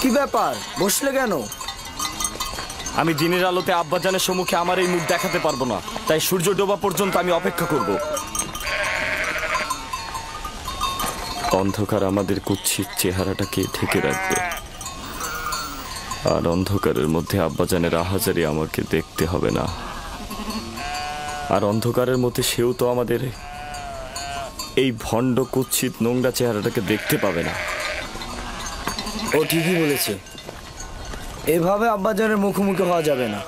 কি ব্যাপার, বসলে কেন? আমি দিনের আলোতে আব্বাজানের সম্মুখে আমার এই মুখ দেখাতে পারবো না, তাই সূর্য ডোবা পর্যন্ত আমি অপেক্ষা করব। অন্ধকার আমাদের কুৎসিত চেহারাটাকে ঢেকে রাখবে, আর অন্ধকারের মধ্যে আব্বাজানের আহাজারি আমাকে দেখতে হবে না। আর অন্ধকারের মধ্যে সেও তো আমাদের এই ভণ্ড কুৎসিত নোংরা চেহারাটাকে দেখতে পাবে না। ও ঠিকই বলেছে, এভাবে আব্বাজানের মুখোমুখি হওয়া যাবে না।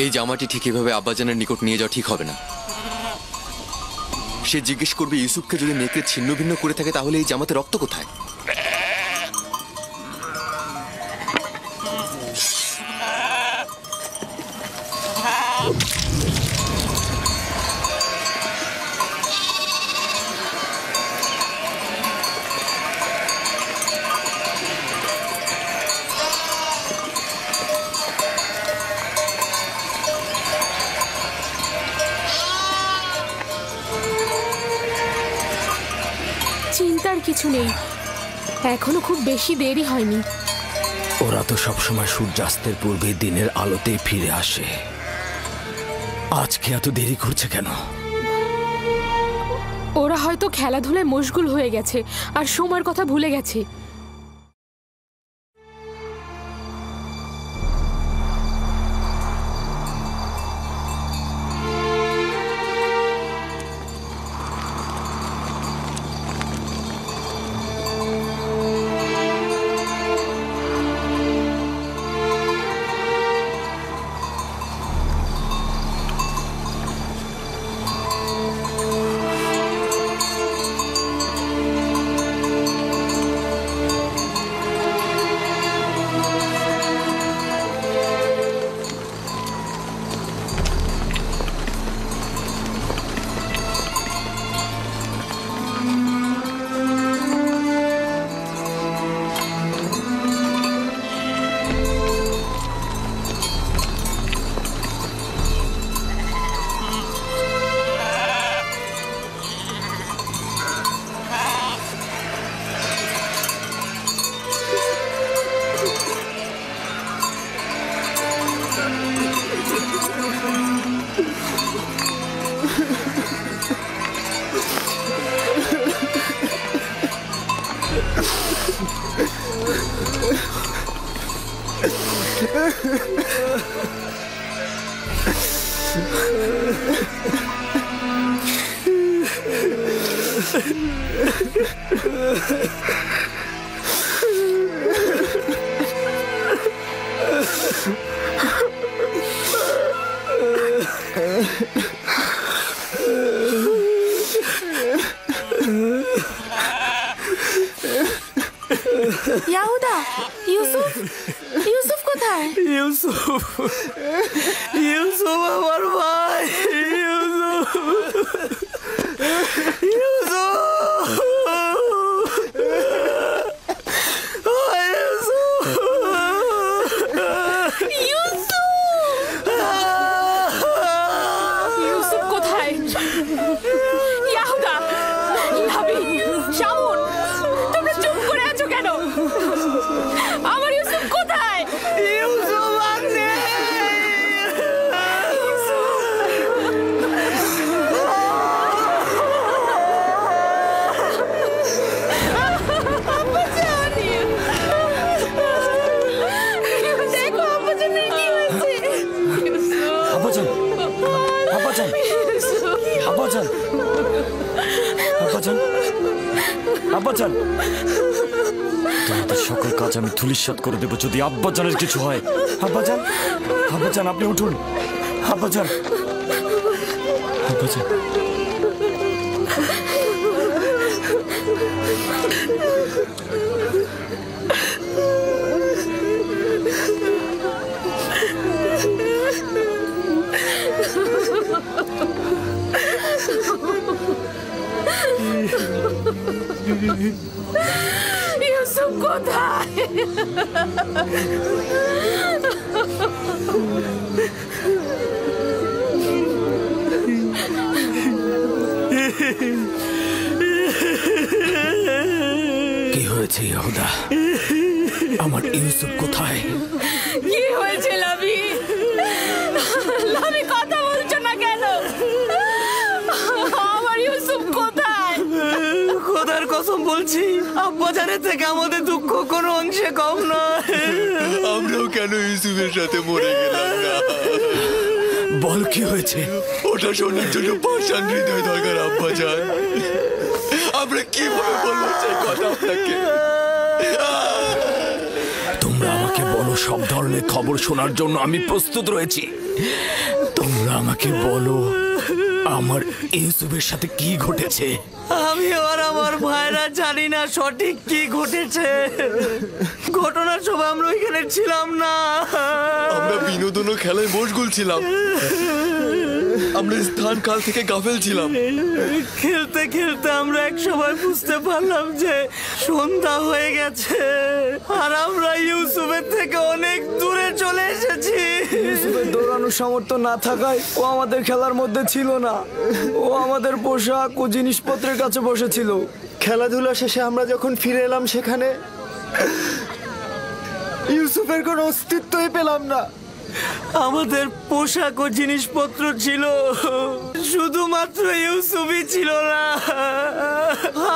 এই জামাটি ঠিক এভাবে আব্বাজানের নিকট নিয়ে যাওয়া ঠিক হবে না। সে জিজ্ঞেস করবে ইউসুফকে যদি নেকড়ে ছিন্ন ভিন্ন করে থাকে তাহলে এই জামাতে রক্ত কোথায়? চিন্তার কিছু নেই, এখনো খুব বেশি দেরি হয়নি। ওরা তো সবসময় সূর্যাস্তের পূর্বে দিনের আলোতেই ফিরে আসে, আজকে এত দেরি করছে কেন? ওরা হয়তো খেলাধুলায় মশগুল হয়ে গেছে আর সময়ের কথা ভুলে গেছে। ইয়াহুদা, ইউসুফ, ইউসুফ কোথায়? ইউসুফ, ইউসুফ আমার ভাই, ইউসুফ, ইউসুফ, ইউসুফ কোথায়? ইয়াহুদা, লাবি, শামুন, তোমরা চুপ করে আছো কেন? আমার ইউসুফ কোথায়? ইউসুফ আছে। দেখো আব্বাজানের কি হয়েছে। আব্বাজান, আব্বাজান, আব্বাজান, আব্বাজান, আব্বাজান, তোমাদের সকল কাজ আমি ধূলিসাৎ করে দেবো যদি আব্বাজানের কিছু হয়। আব্বাজান, আব্বাজান, আপনি উঠুন। আব্বাজান, আব্বাজান, ইউসুফ কোথায়? কি হয়েছে ইয়াহুদা? আমার ইউসুফ কোথায়? কি হয়েছে লাভি? লাভি কথা বলছো না কেন? আমার ইউসুফ কোথায়? খোদার কসম বলছি, আব্বাজানের থেকে আমাদের দুঃখ কোনো অংশে কম নয়। আমরাও কেন ইউসুফের সাথে মরে গেলাম না? বল কি হয়েছে? ওটা শোনার জন্য পাষাণ হৃদয় দরকার আব্বাজান। আমরা কিভাবে বলবো সেই কথা আপনাকে? তোমরা আমাকে বলো, সব ধরনের খবর শোনার জন্য আমি প্রস্তুত রয়েছি। তোমরা আমাকে বলো আমার ইউসুফের সাথে কি ঘটেছে। আমি আর আমার ভাইরা জানি না সঠিক কি ঘটেছে। ঘটনার সময় আমরা ওইখানে ছিলাম না। আমরা বিনোদন ও খেলায় মশগুল ছিলাম। আমরা স্থান কাল থেকে গাফেল ছিলাম। খেলতে খেলতে আমরা এক সময় বুঝতে পারলাম যে সন্ধ্যা হয়ে গেছে আর আমরা ইউসুফের থেকে অনেক দূরে চলে এসেছি। ইউসুফের দৌড়ানোর সামর্থ্য না থাকায় ও আমাদের খেলার মধ্যে ছিল না। ও আমাদের পোশাক ও জিনিসপত্রের কাছে বসেছিল। খেলাধুলা শেষে আমরা যখন ফিরে এলাম সেখানে ইউসুফের কোনো অস্তিত্বই পেলাম না। আমাদের পোশাক ও জিনিসপত্র ছিল, শুধুমাত্র ইউসুফই ছিল না।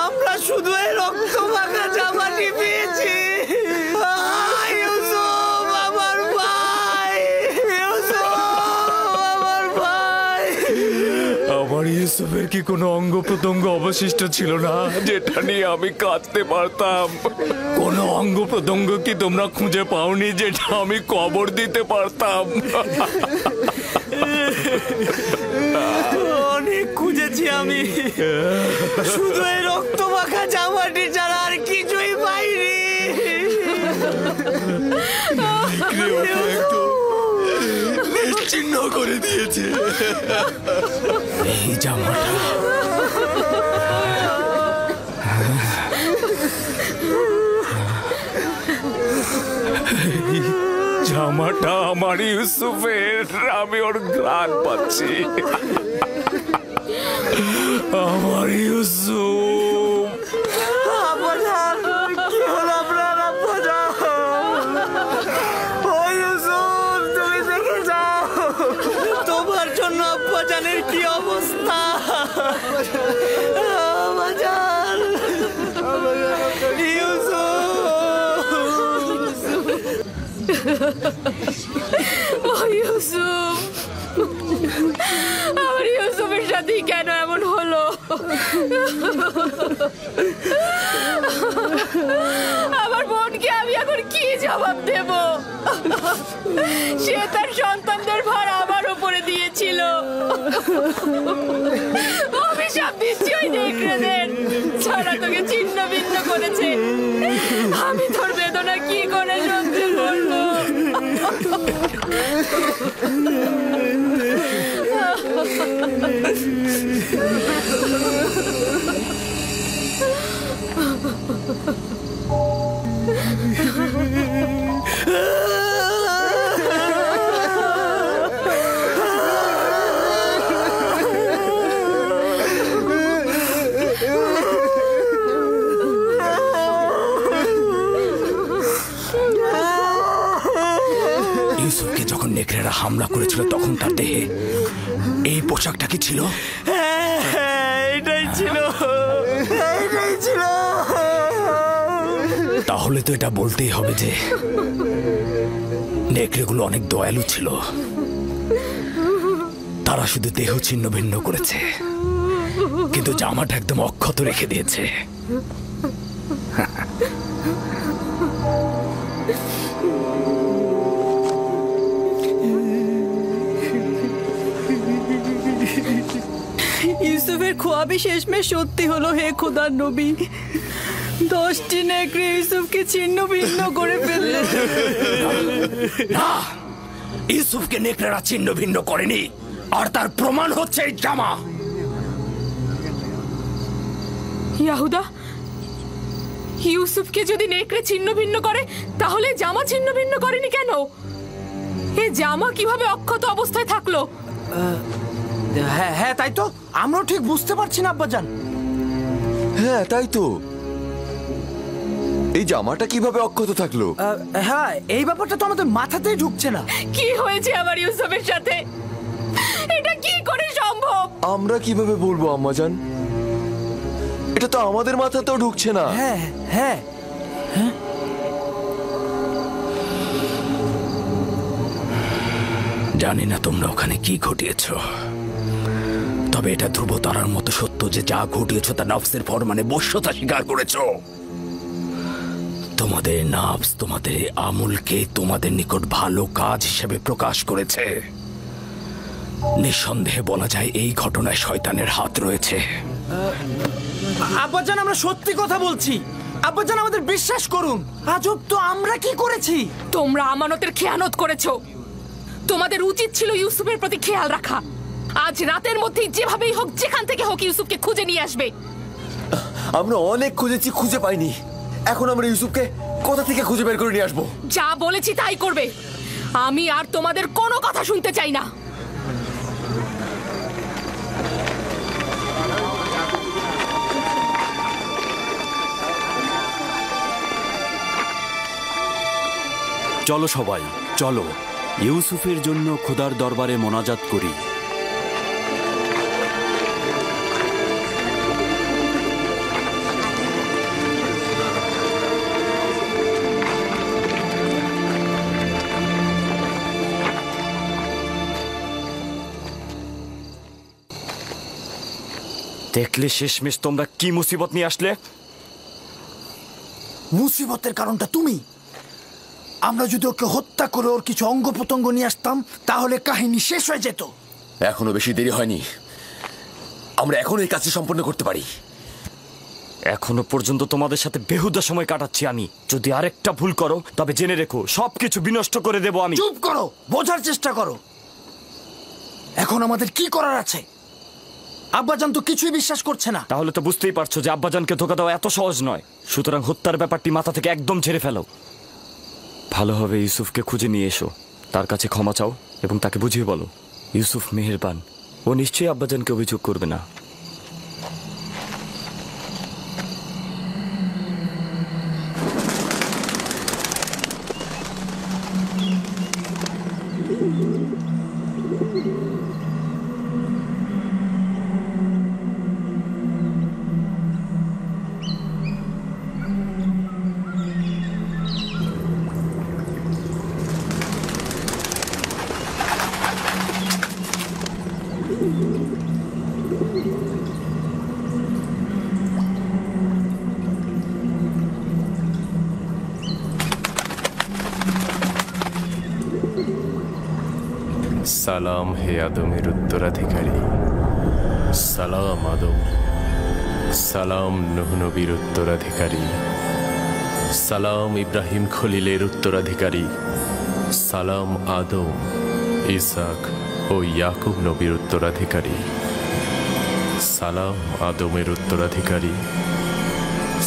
আমরা শুধু এই রক্ত মাখা জামাটি পেয়েছি। ইউসুফ আমার ভাই, ইউসুফ আমার ভাই। আমার ইউসুফের কি কোনো অঙ্গ প্রত্যঙ্গ অবশিষ্ট ছিল না যেটা নিয়ে আমি কাঁদতে পারতাম? কোনো অঙ্গ প্রত্যঙ্গ কি তোমরা খুঁজে পাওনি যেটা আমি কবর দিতে পারতাম? অনেক খুঁজেছি আমি, শুধু এই রক্ত মাখা জামাটি ছাড়া আর কিছুই পাইনি। নিশ্চিহ্ন করে দিয়েছে। এই জামাটা জামাটা আমার ইউসুফের। আমি ওর ঘ্রাণ পাচ্ছি। আমার ইউসুফ। আব্বাজান, কি হলো আপনার? আব্বাজান, ও ইউসুফ, তুমি দেখে যাও তোমার জন্য আব্বাজানের কি অবস্থা। আব্বাজান, ও ইউসুফ, আমার ইউসুফের সাথে কেন এমন হলো? আমার বোনকে আমি এখন কি জবাব দেব? সে তার সন্তানদের ভার আমার উপরে দিয়েছিল। অভিশাপ দিচ্ছি ওই নেকড়েদের, ছাড়া তোকে ছিন্ন ভিন্ন করেছে। আমি তোর বেদনা কি করে সহ্য করবো? ইউসুফকে যখন নেকড়েরা হামলা করেছিল তখন তার দেহে এই পোশাকটা কি ছিল? এটাই ছিল, এটাই ছিল। তাহলে তো এটা বলতেই হবে যে নেকড়েগুলো অনেক দয়ালু ছিল। তারা শুধু দেহ ছিন্ন ভিন্ন করেছে, কিন্তু জামাটা একদম অক্ষত রেখে দিয়েছে। ইউসুফের খোয়াবি শেষমেশ সত্যি হলো। হে খোদার নবী, 10টি নেকড়ে ইউসুফকে ছিন্ন ভিন্ন করে ফেলল। না, ইউসুফকে নেকড়েরা ছিন্ন ভিন্ন করেনি, আর তার প্রমাণ হচ্ছে এই জামা। ইয়াহুদা, ইউসুফকে যদি নেকড়ে ছিন্ন ভিন্ন করে তাহলে জামা ছিন্ন ভিন্ন করেনি কেন? এ জামা কিভাবে অক্ষত অবস্থায় থাকলো? হ্যাঁ হ্যাঁ, তাই তো আমরাও ঠিক বুঝতে পারছি না আব্বাজান। হ্যাঁ তাই তো, এই জামাটা কিভাবে অক্ষত থাকলো? হ্যাঁ, এই ব্যাপারটা তো আমাদের মাথাতেই ঢুকছে না। কি হয়েছে আমার ইউসুফের সাথে? এটা কি করে সম্ভব? আমরা কিভাবে বলবো আম্মাজান, এটা তো আমাদের মাথাতেও ঢুকছে না। হ্যাঁ হ্যাঁ, জানি না তোমরা ওখানে কি ঘটিয়েছ, তবে এটা ধ্রুবতারার মতো সত্য যে যা ঘটিয়েছ তা নফসের ফরমানে বশ্যতা স্বীকার করেছ। তোমাদের নফস তোমাদের আমলকে তোমাদের নিকট ভালো কাজ হিসেবে প্রকাশ করেছে। নিঃসন্দেহে বলা যায় এই ঘটনায় শয়তানের হাত রয়েছে। আব্বাজান আমরা সত্যি কথা বলছি, আব্বাজান আমাদের বিশ্বাস করুন। আজব তো, আমরা কি করেছি? তোমরা আমানতের খেয়ানত করেছো। তোমাদের উচিত ছিল ইউসুফের প্রতি খেয়াল রাখা। আজ রাতের মধ্যেই যেভাবেই হোক, যেখান থেকে হোক, ইউসুফকে খুঁজে নিয়ে আসবে। আমরা অনেক খুঁজেছি, খুঁজে পাইনি। এখন আমরা ইউসুফকে কোথা থেকে খুঁজে বের করে নিয়ে আসবো? যা বলেছি তাই করবে। আমি আর তোমাদের কোনো কথা শুনতে চাই না। চলো সবাই, চলো ইউসুফের জন্য খোদার দরবারে মোনাজাত করি। দেখলে শেষমেশ তোমরা কি মুসিবত নিয়ে আসলে? মুসিবতের কারণটা তুমি। আমরা যদি ওকে হত্যা করে ওর কিছু অঙ্গ প্রত্যঙ্গ নিয়ে আসতাম তাহলে কাহিনী শেষ হয়ে যেত। এখনো বেশি দেরি হয়নি, আমরা এখন এই কাজটি সম্পন্ন করতে পারি। এখনো পর্যন্ত তোমাদের সাথে বেহুদা সময় কাটাচ্ছি আমি। যদি আরেকটা ভুল করো তবে জেনে রেখো সবকিছু বিনষ্ট করে দেব আমি। চুপ করো, বোঝার চেষ্টা করো। এখন আমাদের কি করার আছে? আব্বাজান তো কিছুই বিশ্বাস করছে না। তাহলে তো বুঝতেই পারছো যে আব্বাজানকে ধোকা দেওয়া এত সহজ নয়। সুতরাং হত্যার ব্যাপারটি মাথা থেকে একদম ঝেড়ে ফেলো। ভালোভাবে ইউসুফকে খুঁজে নিয়ে এসো, তার কাছে ক্ষমা চাও এবং তাকে বুঝিয়ে বলো ইউসুফ মেহেরবান, ও নিশ্চয়ই আব্বাজানকে অভিযোগ করবে না। সালাম হে আদমের উত্তরাধিকারী, সালাম আদম। সালাম নূহ নবীর উত্তরাধিকারী, সালাম ইব্রাহিম খলিলের উত্তরাধিকারী, সালাম আদম, ইসাক ও ইয়াকুব নবীর উত্তরাধিকারী, সালাম আদমের উত্তরাধিকারী,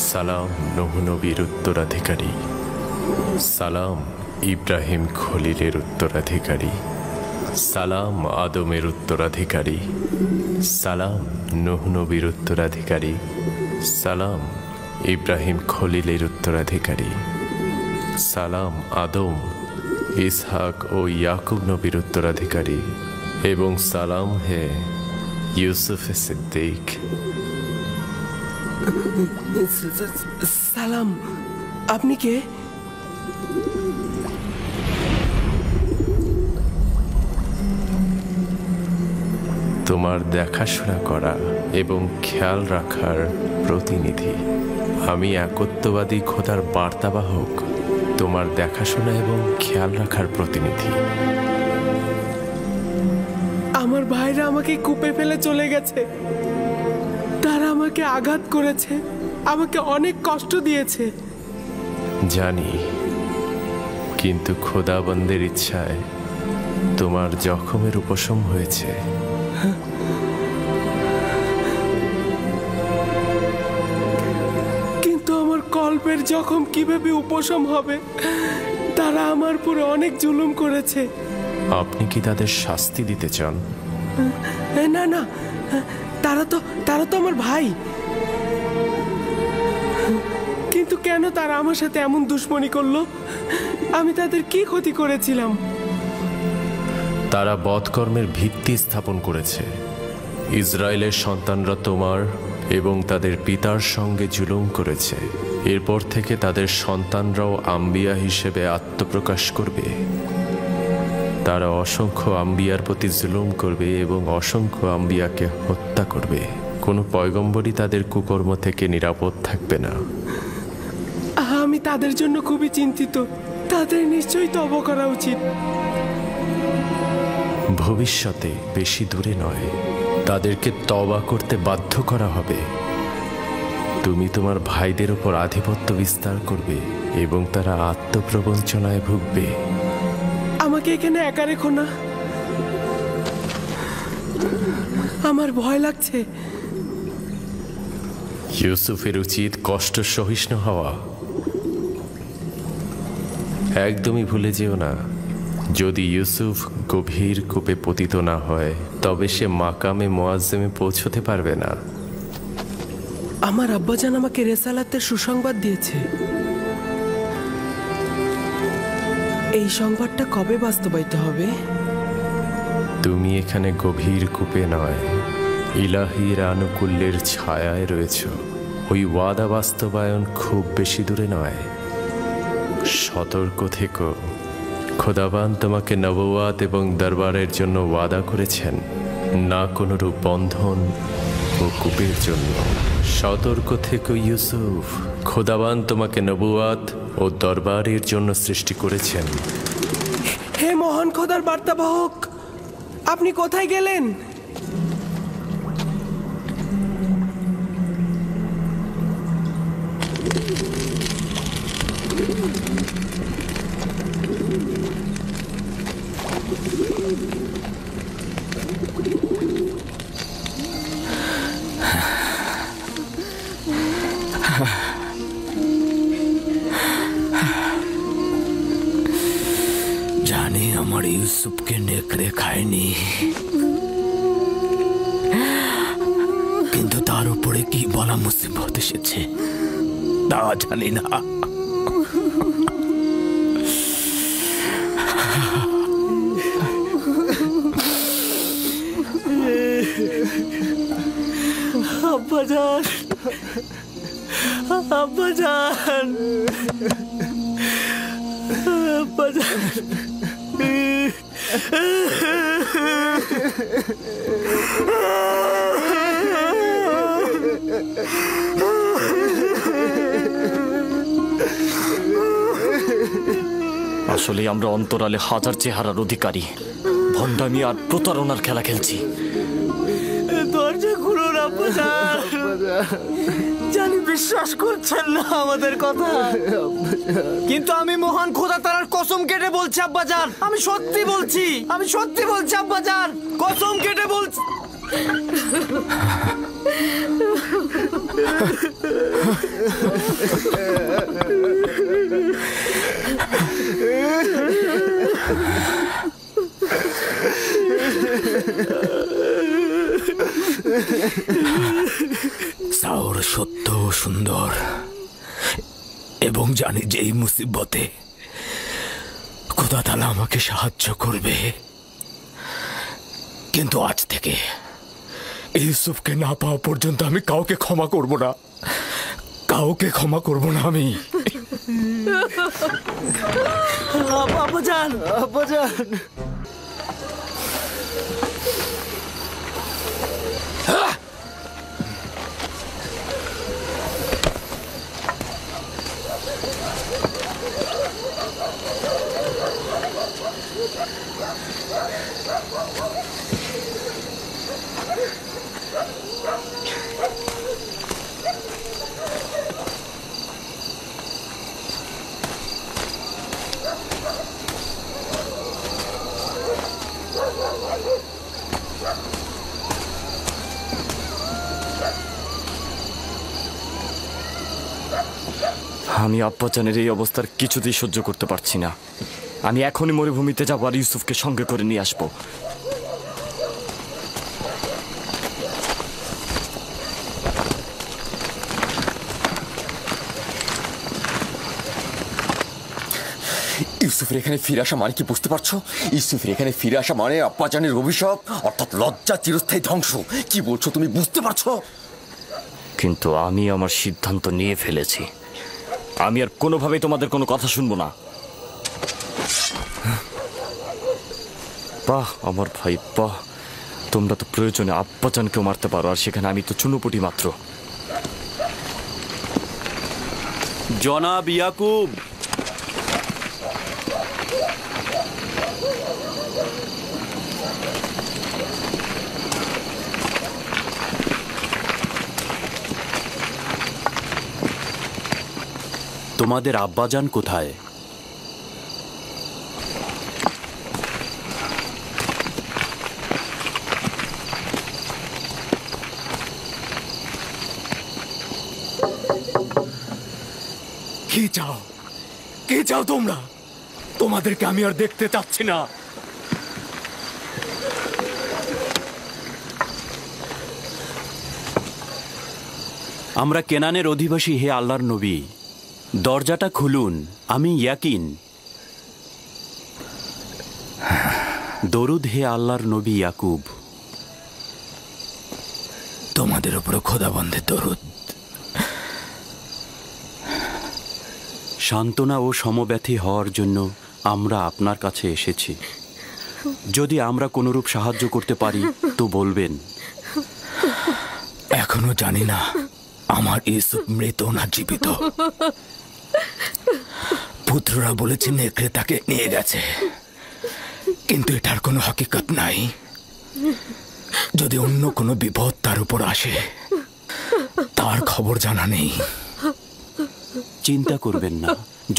সালাম নূহ নবীর উত্তরাধিকারী, সালাম ইব্রাহিম খলিলের উত্তরাধিকারী, সালাম আদমের উত্তরাধিকারী, সালাম নূহ নবীর উত্তরাধিকারী, সালাম ইব্রাহিম খলিলের উত্তরাধিকারী, সালাম আদম, ইসহাক ও ইয়াকুব নবীর উত্তরাধিকারী, এবং সালাম হে ইউসুফ সিদ্দিক। সালাম, আপনি কে? তোমার দেখাশোনা করা এবং খেয়াল রাখার প্রতিনিধি। আমি একত্ববাদী খোদার বার্তাবাহক, তোমার দেখাশোনা এবং খেয়াল রাখার প্রতিনিধি। আমার ভাইরা আমাকে কূপে ফেলে চলে গেছে। তারা আমাকে আঘাত করেছে, আমাকে অনেক কষ্ট দিয়েছে। জানি, কিন্তু খোদাবন্দের ইচ্ছায় তোমার জখমের উপশম হয়েছে। কিন্তু আমার কল অল্পের জখম কিভাবে উপশম হবে? তারা আমার পুরো অনেক জুলুম করেছে। আপনি কি তাদের শাস্তি দিতে চান? না না, তারা তো আমার ভাই। কিন্তু কেন তারা আমার সাথে এমন দুশ্মনী করলো? আমি তাদের কি ক্ষতি করেছিলাম? তারা বধকর্মের ভিত্তি স্থাপন করেছে। ইসরায়েলের সন্তানরা তোমার এবং তাদের পিতার সঙ্গে জুলুম করেছে। এরপর থেকে তাদের সন্তানরাও আম্বিয়া হিসেবে আত্মপ্রকাশ করবে। তারা অসংখ্য আম্বিয়ার প্রতি জুলুম করবে এবং অসংখ্য আম্বিয়াকে হত্যা করবে। কোনো পয়গম্বরই তাদের কুকর্ম থেকে নিরাপদ থাকবে না। আমি তাদের জন্য খুবই চিন্তিত। তাদের নিশ্চয়ই তওবা করা উচিত। ভবিষ্যতে বেশি দূরে নয়, তাদেরকে তওবা করতে বাধ্য করা হবে। তুমি তোমার ভাইদের উপর আধিপত্য বিস্তার করবে এবং তারা আত্মপ্রবঞ্চনায় ভুগবে। আমাকে এখানে একা রেখো না, আমার ভয় লাগছে। ইউসুফের উচিত কষ্ট সহিষ্ণু হওয়া। একদমই ভুলে যেও না, যদি ইউসুফ গভীর কূপে পতিত না হয় তবে সে মাকামে মুআজ্জমে পৌঁছতে পারবে না। আমার আব্বাজান আমাকে রেসালাতের সুসংবাদ দিয়েছে। এই সংবাদটা কবে বাস্তবায়িত হবে? তুমি এখানে গভীর কূপে নয়, ইলাহির আনুকূল্যের ছায়ায় রয়েছ। ওই ওয়াদা বাস্তবায়ন খুব বেশি দূরে নয়। সতর্ক থেকো, খোদাবান তোমাকে নবুয়াত এবং দরবারের জন্য ওয়াদা করেছেন, না কোনরূপ বন্ধন ও কূপের জন্য। সতর্ক থেকো ইউসুফ, খোদাবান তোমাকে নবুয়াত ও দরবারের জন্য সৃষ্টি করেছেন। হে মহান খোদার বার্তাবাহক, আপনি কোথায় গেলেন? জানি আমার ইউসুফকে নেকড়ে খায়নি, কিন্তু তার উপরে কি বলা মুসিবত এসেছে তা জানি না। আব্বাজান, আব্বাজান, আব্বাজান। আসলে আমরা অন্তরালে হাজার চেহারার অধিকারী, ভণ্ডামি আর প্রতারণার খেলা খেলছি। দরজা খুলুন আব্বাজান। জানি বিশ্বাস করছেন না আমাদের কথা, কিন্তু আমি মহান খোদা তাআলার কসম কেটে বলছি আব্বাজান, আমি সত্যি বলছি, আমি সত্যি বলছি আব্বাজান, কসম কেটে বলছি। সাওর সত্য ও সুন্দর, এবং জানি যে এই মুসিবতে খোদা তাআলা আমাকে সাহায্য করবে। কিন্তু আজ থেকে ইউসুফকে না পাওয়া পর্যন্ত আমি কাউকে ক্ষমা করব না, কাউকে ক্ষমা করব না আমি। আব্বাজান, আব্বাজান। আমি আব্বাজানের এই অবস্থার কিছুতেই সহ্য করতে পারছি না। আমি এখনই মরুভূমিতে যাব আর ইউসুফকে সঙ্গে করে নিয়ে আসবো। ইউসুফের এখানে ফিরে আসা মানে কি বুঝতে পারছো? ইউসুফের এখানে ফিরে আসা মানে আব্বাজানের অভিশাপ, অর্থাৎ লজ্জা, চিরস্থায়ী ধ্বংস। কি বলছো তুমি, বুঝতে পারছো? কিন্তু আমি আমার সিদ্ধান্ত নিয়ে ফেলেছি। আমি আর কোনোভাবেই তোমাদের কোনো কথা শুনবো না। বাহ আমার ভাই বাহ, তোমরা তো প্রয়োজনে আব্বাজানকেও মারতে পারো, আর সেখানে আমি তো চুনোপুটি মাত্র। জনাব ইয়াকুব, তোমাদের আব্বাজান কোথায়? কি চাও? কি চাও তোমরা? তোমাদেরকে আমি আর দেখতে চাচ্ছি না। আমরা কেনানের অধিবাসী, হে আল্লাহর নবী, দরজাটা খুলুন। আমি ইয়াকিন। দরুদ হে আল্লাহর নবী ইয়াকুব। তোমাদের উপরে খোদাবন্দের দরুদ। সান্ত্বনা ও সমব্যথী হওয়ার জন্য আমরা আপনার কাছে এসেছি। যদি আমরা কোনরূপ সাহায্য করতে পারি তো বলবেন। এখনো জানি না আমার ইউসুফ মৃত না জীবিত। পুত্ররা বলেছে নেকড়ে তাকে নিয়ে গেছে, কিন্তু এটার কোনো হাকিকত নাই। যদি অন্য কোনো বিপদ তার উপর আসে, তার খবর জানা নেই। চিন্তা করবেন না,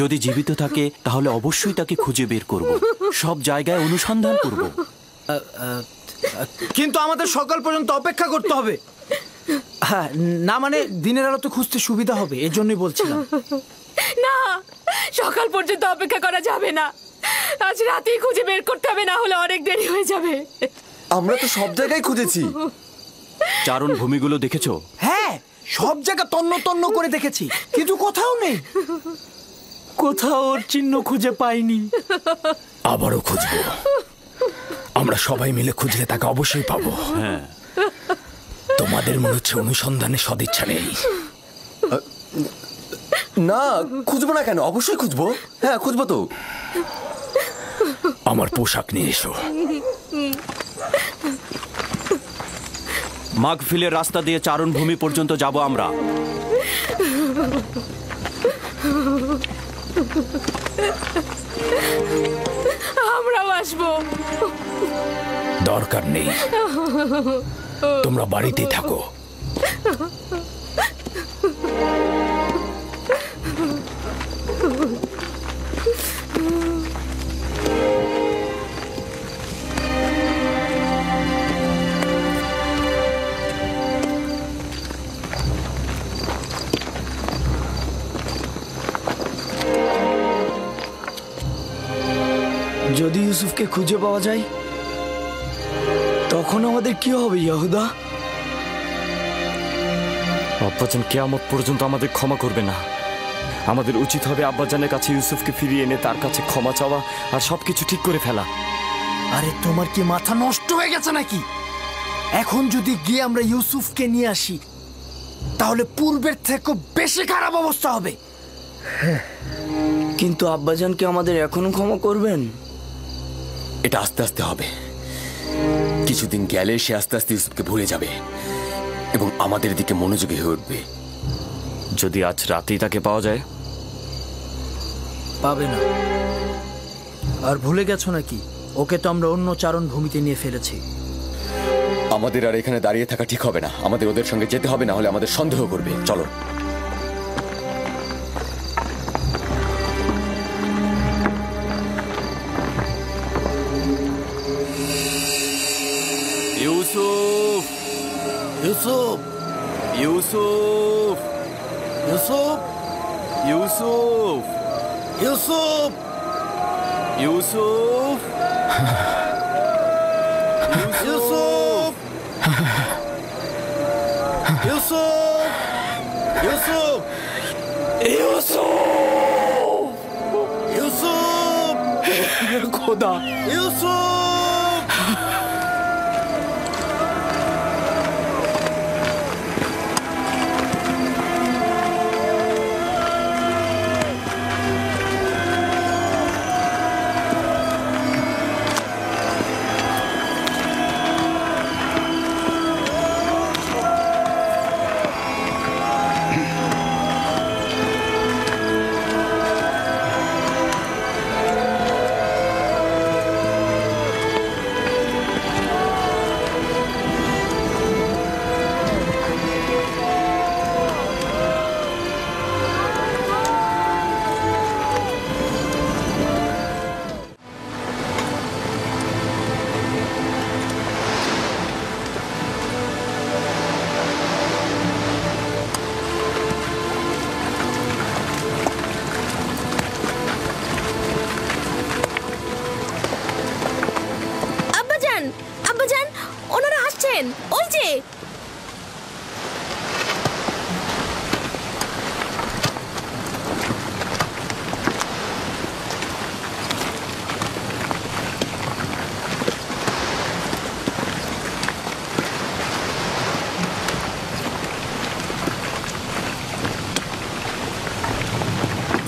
যদি জীবিত থাকে তাহলে অবশ্যই তাকে খুঁজে বের করব, সব জায়গায় অনুসন্ধান করব। কিন্তু আমাদের সকাল পর্যন্ত অপেক্ষা করতে হবে। হ্যাঁ, না মানে দিনের আলো তো খুঁজতে সুবিধা হবে, এই জন্যই বলছিলাম। না, সকাল পর্যন্ত অপেক্ষা করা যাবে না। আজ রাতেই খুঁজে বের করতে হবে, না হলে অনেক দেরি হয়ে যাবে। আমরা তো সব জায়গায় খুঁজেছি। চারণ ভূমিগুলো দেখেছো? হ্যাঁ, সব জায়গা তন্ন তন্ন করে দেখেছি, কিন্তু কোথাও নেই। কোথাও ওর চিহ্ন খুঁজে পাইনি। আবারও খুঁজবো। আমরা সবাই মিলে খুঁজলে তাকে অবশ্যই পাবো। হ্যাঁ। তোমাদের মনে হচ্ছে অনুসন্ধানে সদিচ্ছা নেই। না, খুঁজবো না কেন? অবশ্যই খুঁজবো। হ্যাঁ, খুঁজবো তো। আমার পোশাক নিয়ে এসো। মাগফিলের রাস্তা দিয়ে চারণ ভূমি পর্যন্ত যাব আমরা। আমরাও আসবো। দরকার নেই, তোমরা বাড়িতেই থাকো। যদি ইউসুফকে খুঁজে পাওয়া যায়, তখন আমাদের কি হবে ইয়াহুদা? আব্বাজান কিয়ামত পর্যন্ত আমাদের ক্ষমা করবে না। আমাদের উচিত হবে আব্বাজানের কাছে ইউসুফকে ফিরিয়ে এনে তার কাছে ক্ষমা চাওয়া আর সবকিছু ঠিক করে ফেলা। আরে তোমার কি মাথা নষ্ট হয়ে গেছে নাকি? এখন যদি গিয়ে আমরা ইউসুফকে নিয়ে আসি, তাহলে পূর্বের থেকে বেশি খারাপ অবস্থা হবে। কিন্তু আব্বাজান কি আমাদের এখনো ক্ষমা করবেন? এটা আস্তে আস্তে হবে। কিছুদিন গেলে সে আস্তে আস্তে ইউসুফকে ভুলে যাবে এবং আমাদের দিকে মনোযোগী হয়ে উঠবে। যদি আজ রাতেই তাকে পাওয়া যায়? পাবে না। আর ভুলে গেছো নাকি, ওকে তো আমরা অন্য চারণ ভূমিতে নিয়ে ফেলেছি। আমাদের আর এখানে দাঁড়িয়ে থাকা ঠিক হবে না। আমাদের ওদের সঙ্গে যেতে হবে, না হলে আমাদের সন্দেহ করবে। চলো। ইউসুফ, ইউসুফ, ইউসুফ, ইউসুফ, ইউসুফ, ইউসুফ, ইউসুফ, ইউসুফ, ইউসুফ, ইউসুফ, ইউসুফ, ইউসুফ, খোদা, ইউসুফ। আব্বাজান, ওনারা আসছেন, ওই যে।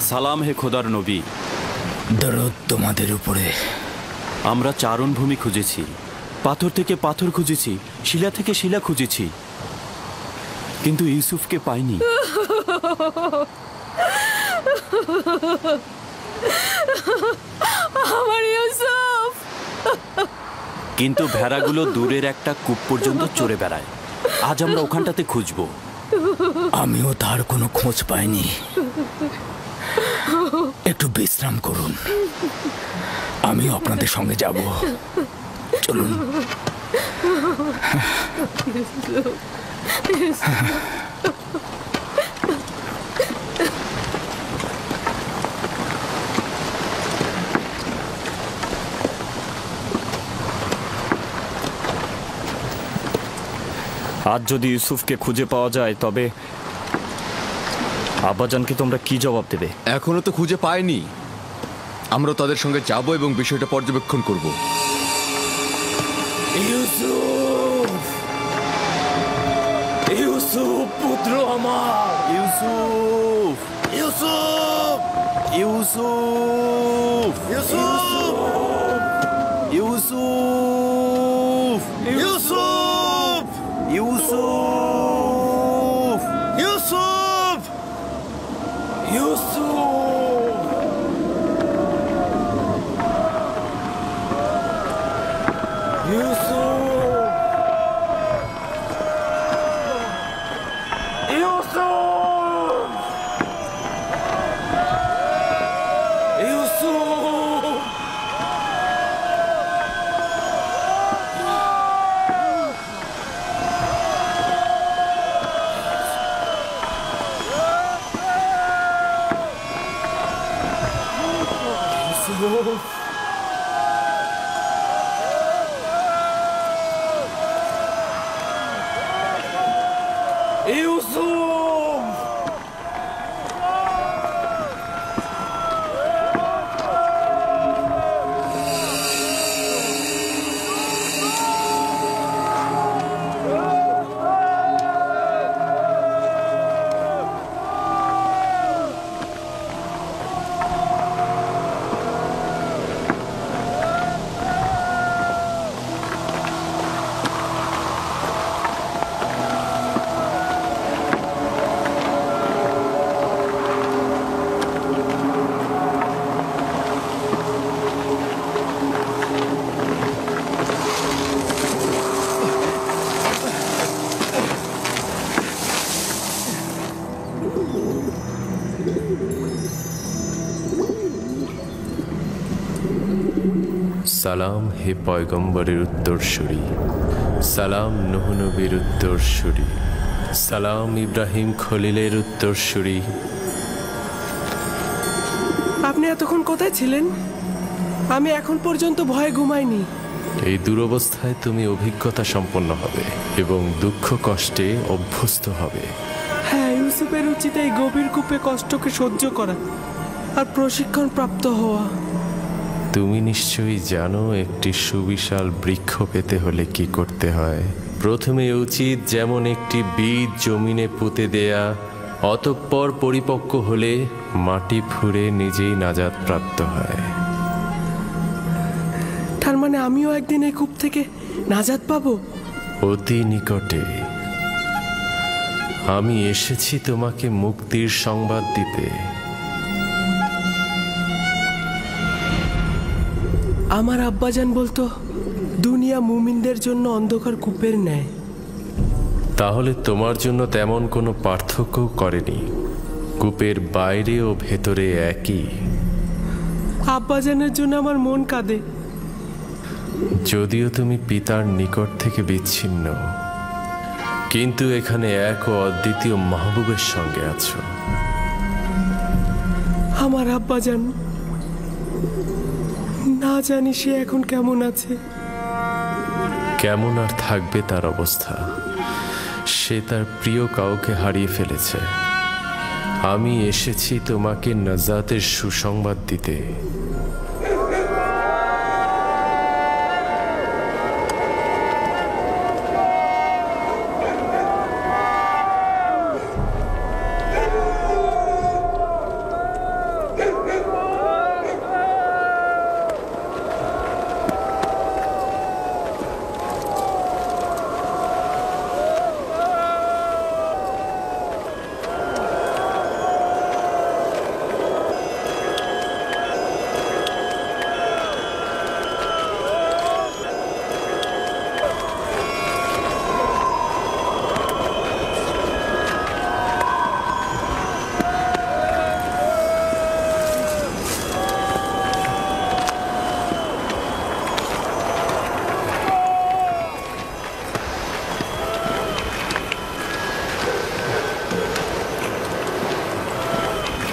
সালাম হে খোদার নবী। দরুদ তোমাদের উপরে। আমরা চারণভূমি খুঁজেছি, পাথর থেকে পাথর খুঁজেছি, শিলা থেকে শিলা খুঁজেছি, কিন্তু ইউসুফকে পাইনি। আমার ইউসুফ। কিন্তু ভেড়াগুলো দূরের একটা কূপ পর্যন্ত চড়ে বেড়ায়। আজ আমরা ওখানটাতে খুঁজবো। আমিও তার কোনো খোঁজ পাইনি। একটু বিশ্রাম করুন, আমিও আপনাদের সঙ্গে যাব। চলুন। আজ যদি ইউসুফকে খুঁজে পাওয়া যায় তবে আব্বাজানকে তোমরা কি জবাব দেবে? এখনো তো খুঁজে পাইনি। আমরা তাদের সঙ্গে যাব এবং বিষয়টা পর্যবেক্ষণ করব। ইউসুফ, ইউসুফ পুত্র আমার। ইউসুফ, ইউসুফ, ইউসুফ, ইউসুফ, ইউসুফ, ইউসুফ, ইউসুফ, ইউসুফ, ইউসুফ। সালাম হে পয়গম্বরের উত্তরসূরি, সালাম নূহ নবীর উত্তরসূরি, সালাম ইব্রাহিম খলিলের উত্তরসূরি, এতক্ষণ কোথায় ছিলেন? আমি এখন পর্যন্ত ভয়ে ঘুমাইনি। এই দুরবস্থায় তুমি অভিজ্ঞতা সম্পন্ন হবে এবং দুঃখ কষ্টে অভ্যস্ত হবে। হ্যাঁ, ইউসুফের উচিত এই গভীর কূপে কষ্টকে সহ্য করা আর প্রশিক্ষণ প্রাপ্ত হওয়া। তুমি নিশ্চয়ই জানো একটি সুবিশাল বৃক্ষ পেতে হলে কি করতে হয়। প্রথমে উচিত যেমন একটি বীজ জমিনে পুঁতে দেয়া, অতঃপর পরিপক্ক হলে মাটি ফুঁড়ে নিজেই নাজাত প্রাপ্ত হয়। তার মানে আমিও একদিন এই কূপ থেকে নাজাত পাবো? অতি নিকটে। আমি এসেছি তোমাকে মুক্তির সংবাদ দিতে। আমার আব্বাজান বলতো দুনিয়া মুমিনদের জন্য অন্ধকার কূপের ন্যায়। তাহলে তোমার জন্য তেমন কোনো পার্থক্য করেনি। কূপের বাইরে ও ভেতরে একই। আব্বাজানের জন্য আমার মন কাঁদে। যদিও তুমি পিতার নিকট থেকে বিচ্ছিন্ন, কিন্তু এখানে এক ও অদ্বিতীয় মাহবুবের সঙ্গে আছো। আমার আব্বাজান, না জানি সে এখন কেমন আছে। কেমন আর থাকবে তার অবস্থা? সে তার প্রিয় কাউকে হারিয়ে ফেলেছে। আমি এসেছি তোমাকে নাজাতের সুসংবাদ দিতে।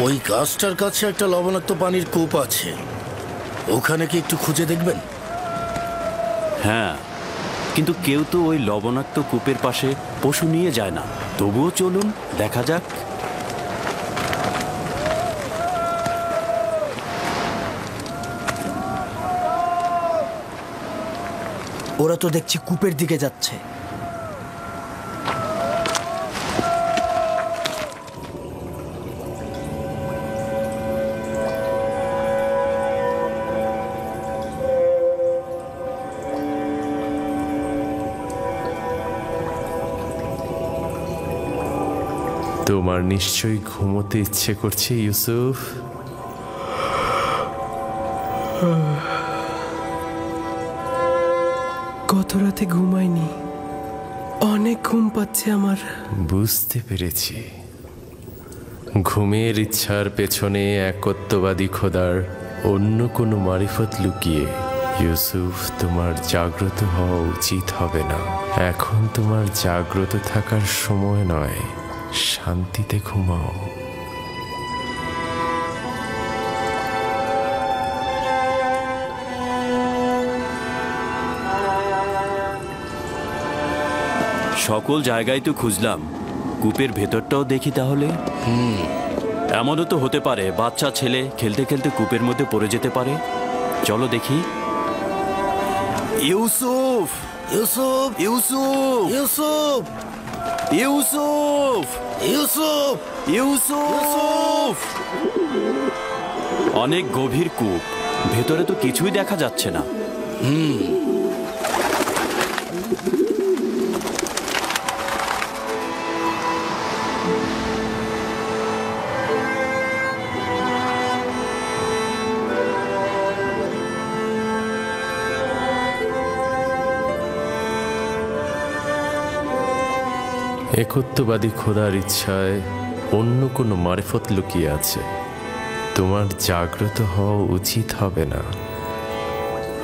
ওই গাছটার কাছে একটা লবণাক্ত পানির কূপ আছে, ওখানে কি একটু খুঁজে দেখবেন? হ্যাঁ, কিন্তু কেউ তো ওই লবণাক্ত কূপের পাশে পশু নিয়ে যায় না। তবুও চলুন, দেখা যাক। ওরা তো দেখছি কূপের দিকে যাচ্ছে। তোমার নিশ্চয়ই ঘুমোতে ইচ্ছে করছে ইউসুফ। গত রাতে ঘুমাইনি, অনেক ঘুম পাচ্ছে আমার। বুঝতে পেরেছি। ঘুমের ইচ্ছার পেছনে একত্ববাদী খোদার অন্য কোনো মারিফত লুকিয়ে। ইউসুফ, তোমার জাগ্রত হওয়া উচিত হবে না। এখন তোমার জাগ্রত থাকার সময় নয়। শান্তিতে ঘুমাও। সকল জায়গায় তো খুঁজলাম, কূপের ভেতরটাও দেখি তাহলে। এমনও তো হতে পারে বাচ্চা ছেলে খেলতে খেলতে কূপের মধ্যে পড়ে যেতে পারে। চলো দেখি। ইউসুফ, ইউসুফ, ইউসুফ, ইউসুফ, ইউসুফ, ইউসুফ, ইউসুফ। অনেক গভীর কূপ, ভেতরে তো কিছুই দেখা যাচ্ছে না। একত্ববাদী খোদার ইচ্ছায় অন্য কোনো মারিফত লুকিয়ে আছে। তোমার জাগ্রত হওয়া উচিত হবে না,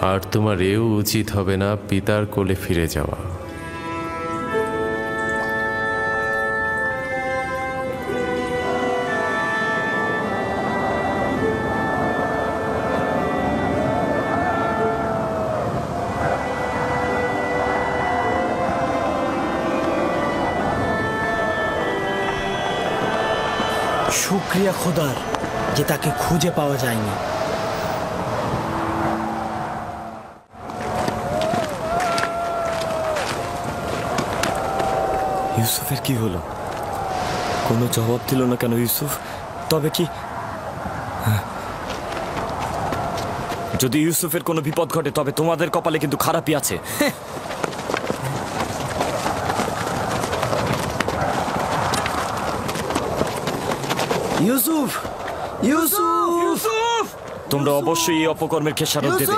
আর তোমার এও উচিত হবে না পিতার কোলে ফিরে যাওয়া। শুক্রিয়া খোদার যে তাকে খুঁজে পাওয়া যায়নি। ইউসুফের কি হলো? কোনো জবাব দিল না কেন ইউসুফ? তবে কি যদি ইউসুফের কোনো বিপদ ঘটে তবে তোমাদের কপালে কিন্তু খারাপই আছে। ইউসুফ, ইউসুফ, ইউসুফ! তোমরা অবশ্যই এই অপকর্মের খেসারত দেবে।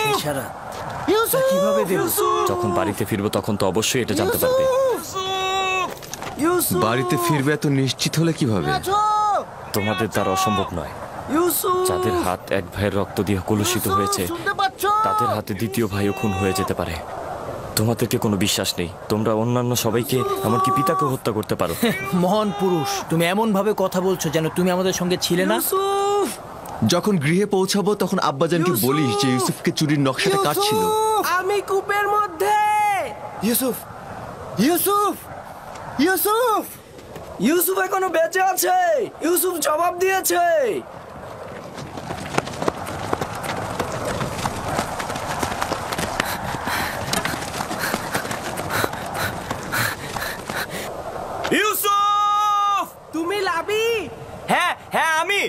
খেসারত কিভাবে দেব? যখন বাড়িতে ফিরবো তখন তো অবশ্যই এটা জানতে পারবে। বাড়িতে ফিরবে এত নিশ্চিত হলে কিভাবে? তোমাদের দ্বারা অসম্ভব নয়। যাদের হাত এক ভাইয়ের রক্ত দিয়ে কলুষিত হয়েছে তাদের হাতে দ্বিতীয় ভাইও খুন হয়ে যেতে পারে। তোমাদেরকে কোনো বিশ্বাস নেই। তোমরা অন্যান্য সবাইকে এমনকি পিতাকে হত্যা করতে পারো। মহান পুরুষ, তুমি এমন ভাবে কথা বলছো যেন তুমি আমাদের সঙ্গে ছিলে না। যখন গৃহে পৌঁছাবো তখন আব্বাজানকে বলিস যে ইউসুফকে চুরির নকশাটা কার ছিল। আমি কূপের মধ্যে। ইউসুফ, ইউসুফ, ইউসুফ! ইউসুফ এখনো বেঁচে আছে। ইউসুফ জবাব দিয়েছে। ইউসুফ! তুমি লাবি? হ্যাঁ হ্যাঁ আমি।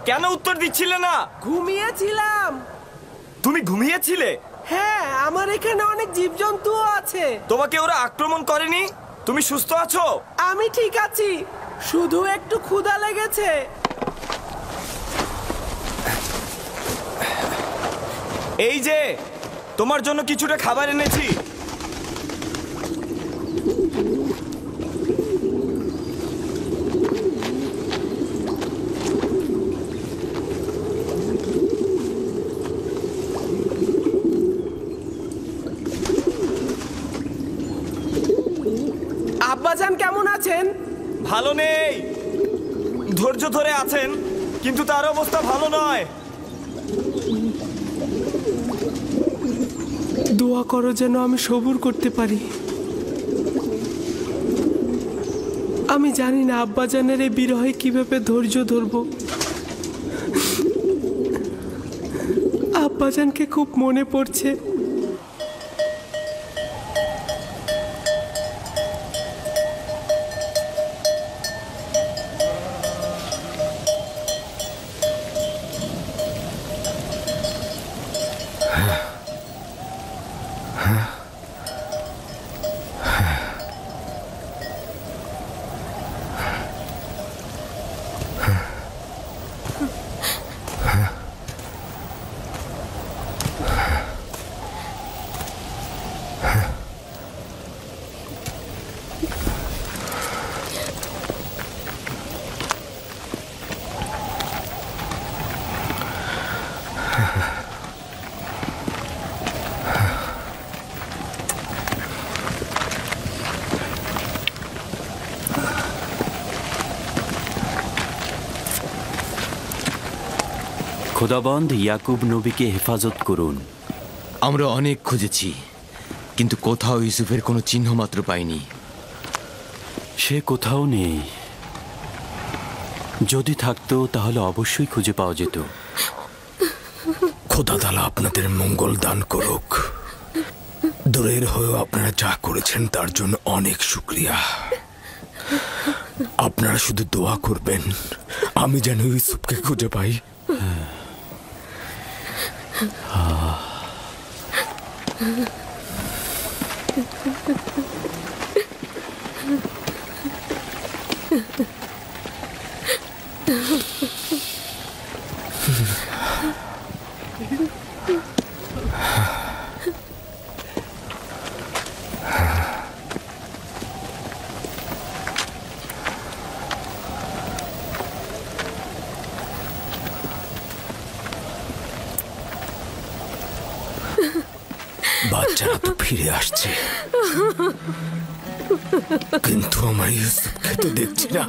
কেন উত্তর দিচ্ছিলে না? ঘুমিয়েছিলাম। তুমি ঘুমিয়েছিলে? হ্যাঁ, আমার এখানে অনেক জীবজন্তু আছে। তোমাকে ওরা আক্রমণ করেনি? তুমি সুস্থ আছো? আমি ঠিক আছি, শুধু একটু ক্ষুধা লেগেছে। এই যে তোমার জন্য কিছুটা খাবার এনেছি। আব্বাজান কেমন আছেন? ভালো নেই। ধৈর্য ধরে আছেন কিন্তু তার অবস্থা ভালো নয়। দোয়া করো যেন আমি সবুর করতে পারি। আমি জানি না আব্বাজানের এই বিরহে কিভাবে ধৈর্য ধরব। আব্বাজানকে খুব মনে পড়ছে। খোদাবন্দ ইয়াকুব নবীকে হেফাজত করুন। আমরা অনেক খুঁজেছি কিন্তু কোথাও ইউসুফের কোনো চিহ্ন মাত্র পাইনি। সে কোথাও নেই। যদি থাকতো তাহলে অবশ্যই খুঁজে পাওয়া যেত। খোদা তাআলা আপনাদের মঙ্গল দান করুক। দূরের হয়েও আপনারা যা করেছেন তার জন্য অনেক শুকরিয়া। আপনারা শুধু দোয়া করবেন আমি যেন ইউসুফকে খুঁজে পাই। বাচ্চারা তো ফিরে আসছে কিন্তু আমার ইউসুফকে তো দেখছি না।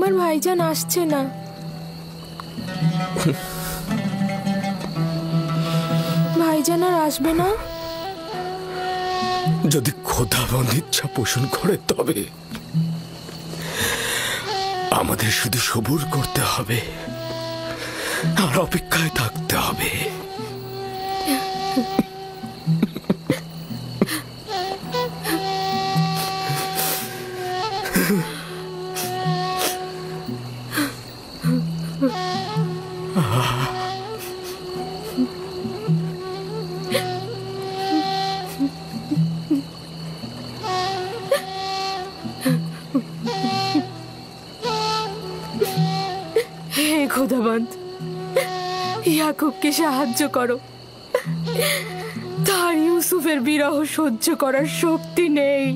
আমার ভাইজান আসছে না। ভাইজান আর আসবে না? যদি খোদাবন্দ ইচ্ছা পোষণ করে তবে আমাদের শুধু সবুর করতে হবে আর অপেক্ষায় থাকতে হবে। হে খোদাবন্দ, ইয়াকুবকে সাহায্য করো। তার ইউসুফের বিরহ সহ্য করার শক্তি নেই।